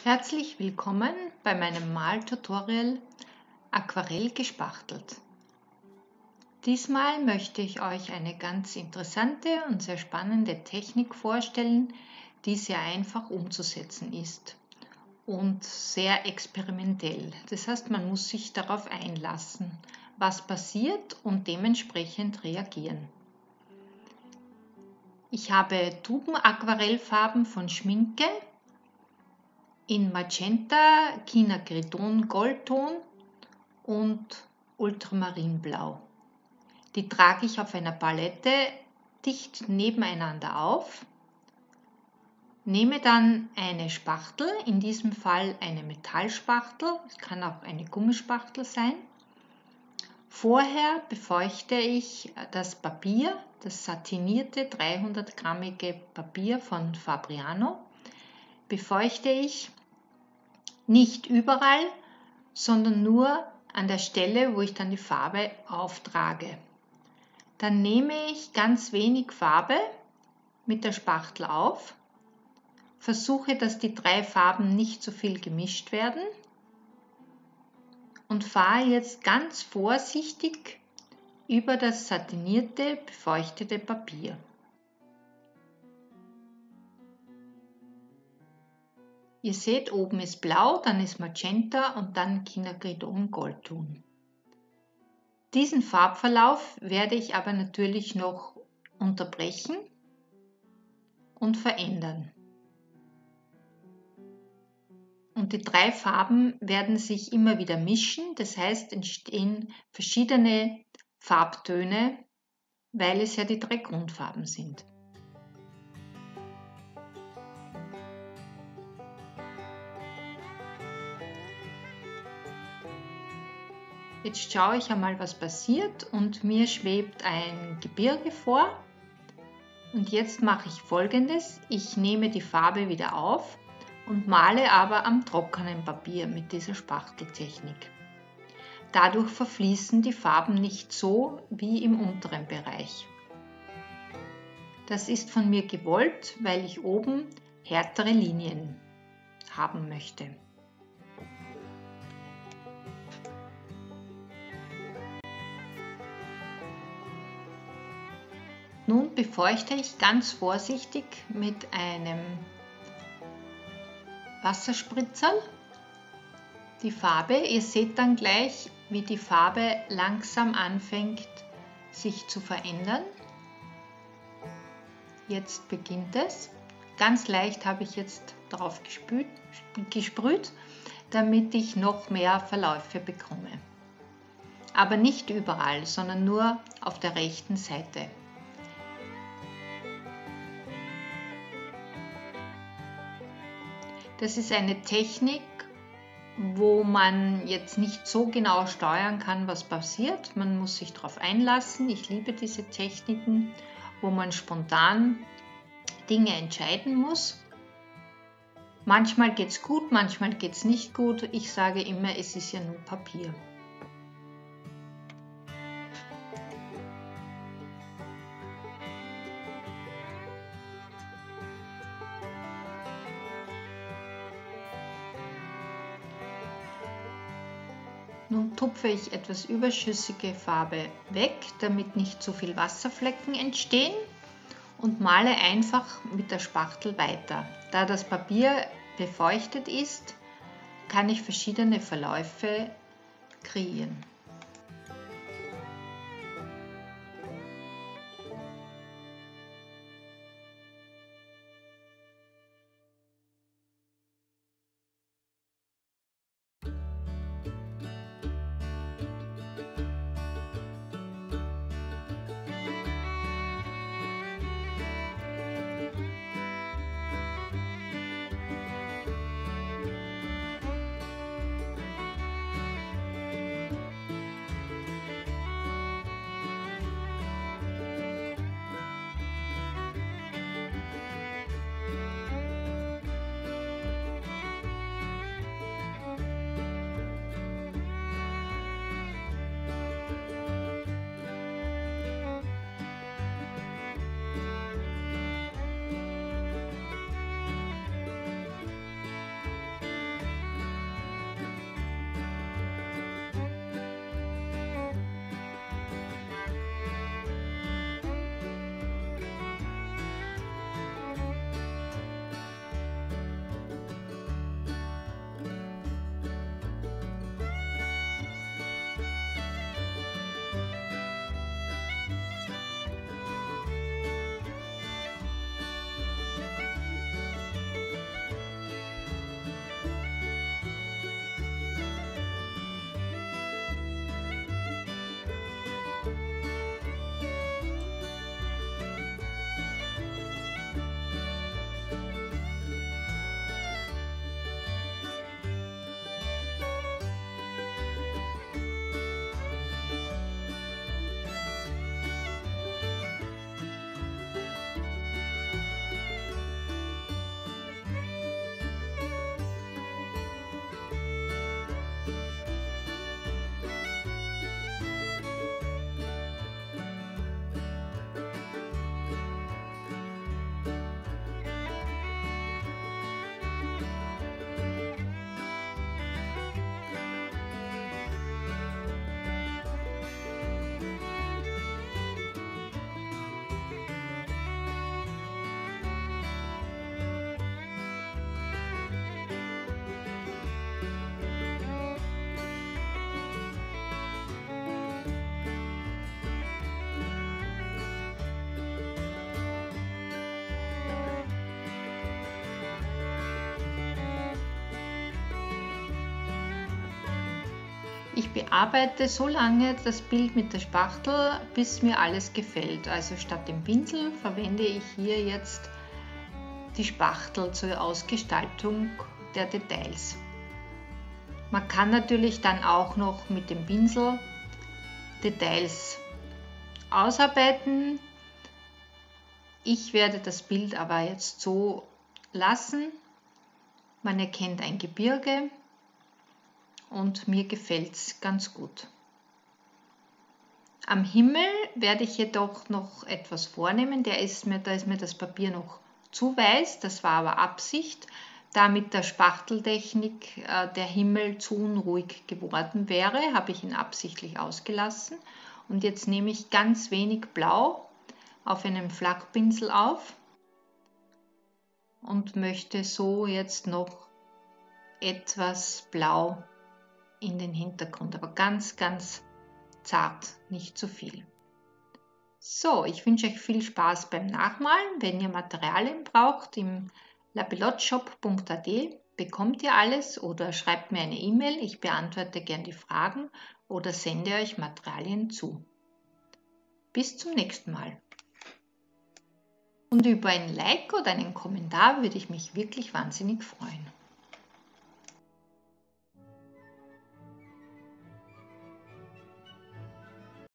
Herzlich willkommen bei meinem Maltutorial Aquarell gespachtelt. Diesmal möchte ich euch eine ganz interessante und sehr spannende Technik vorstellen, die sehr einfach umzusetzen ist und sehr experimentell. Das heißt, man muss sich darauf einlassen, was passiert und dementsprechend reagieren. Ich habe Tubenaquarellfarben von Schminke in Magenta, Quinacridon Goldton und Ultramarinblau. Die trage ich auf einer Palette dicht nebeneinander auf, nehme dann eine Spachtel, in diesem Fall eine Metallspachtel, es kann auch eine Gummispachtel sein. Vorher befeuchte ich das Papier, das satinierte 300-grammige Papier von Fabriano, befeuchte ich nicht überall, sondern nur an der Stelle, wo ich dann die Farbe auftrage. Dann nehme ich ganz wenig Farbe mit der Spachtel auf, versuche, dass die drei Farben nicht so viel gemischt werden und fahre jetzt ganz vorsichtig über das satinierte, befeuchtete Papier. Ihr seht, oben ist Blau, dann ist Magenta und dann Quinacridon Goldton. Diesen Farbverlauf werde ich aber natürlich noch unterbrechen und verändern. Und die drei Farben werden sich immer wieder mischen, das heißt entstehen verschiedene Farbtöne, weil es ja die drei Grundfarben sind. Jetzt schaue ich einmal, was passiert und mir schwebt ein Gebirge vor. Und jetzt mache ich Folgendes, ich nehme die Farbe wieder auf und male aber am trockenen Papier mit dieser Spachteltechnik. Dadurch verfließen die Farben nicht so wie im unteren Bereich. Das ist von mir gewollt, weil ich oben härtere Linien haben möchte. Nun befeuchte ich ganz vorsichtig mit einem Wasserspritzer die Farbe. Ihr seht dann gleich, wie die Farbe langsam anfängt sich zu verändern. Jetzt beginnt es. Ganz leicht habe ich jetzt drauf gesprüht, damit ich noch mehr Verläufe bekomme. Aber nicht überall, sondern nur auf der rechten Seite. Das ist eine Technik, wo man jetzt nicht so genau steuern kann, was passiert. Man muss sich darauf einlassen. Ich liebe diese Techniken, wo man spontan Dinge entscheiden muss. Manchmal geht es gut, manchmal geht es nicht gut. Ich sage immer, es ist ja nur Papier. Nun tupfe ich etwas überschüssige Farbe weg, damit nicht zu viel Wasserflecken entstehen und male einfach mit der Spachtel weiter. Da das Papier befeuchtet ist, kann ich verschiedene Verläufe kreieren. Ich bearbeite so lange das Bild mit der Spachtel, bis mir alles gefällt. Also statt dem Pinsel verwende ich hier jetzt die Spachtel zur Ausgestaltung der Details. Man kann natürlich dann auch noch mit dem Pinsel Details ausarbeiten. Ich werde das Bild aber jetzt so lassen. Man erkennt ein Gebirge und mir gefällt es ganz gut. Am Himmel werde ich jedoch noch etwas vornehmen. Da ist mir das Papier noch zu weiß, das war aber Absicht, da mit der Spachteltechnik der Himmel zu unruhig geworden wäre, habe ich ihn absichtlich ausgelassen. Und jetzt nehme ich ganz wenig Blau auf einem Flachpinsel auf und möchte so jetzt noch etwas Blau in den Hintergrund, aber ganz zart, nicht zu viel. So, ich wünsche euch viel Spaß beim Nachmalen. Wenn ihr Materialien braucht, im lapilotshop.at bekommt ihr alles oder schreibt mir eine E-Mail, ich beantworte gern die Fragen oder sende euch Materialien zu. Bis zum nächsten Mal. Und über ein Like oder einen Kommentar würde ich mich wirklich wahnsinnig freuen.